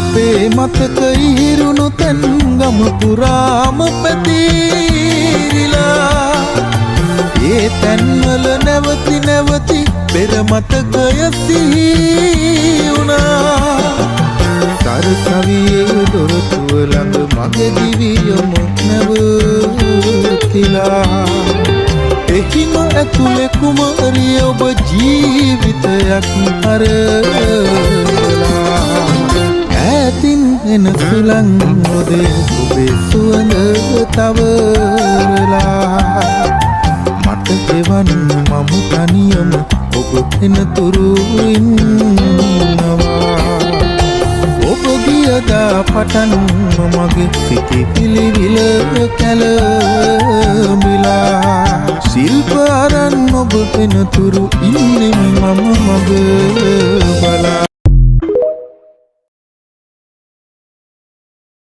අපේ මතක ඉහිරුණු තැන් ගම පුරාම පැතිරිලා ඒ තැන්වල නැවති නැවති පෙර මතකය සිහි වුණා සරසවියේ දොරටුව ළඟ මගේ දිවියම නැවතිලා එහිම ඇතුලේ කුමරිය ඔබ ජීවිතයක් හරලා ඈතින් එන සුළං ඔදේ ඔබේ සුවඳ තවරලා මට එවන් මම තනියම ඔබ එනතුරු ඉන්නවා ඔබ ගියදා පටන් මගේ සිටි පිළිවිල කැළඹිලා ශිල්ප අරන් ඔබ එනතුරු ඉන්නේ මම මග බලා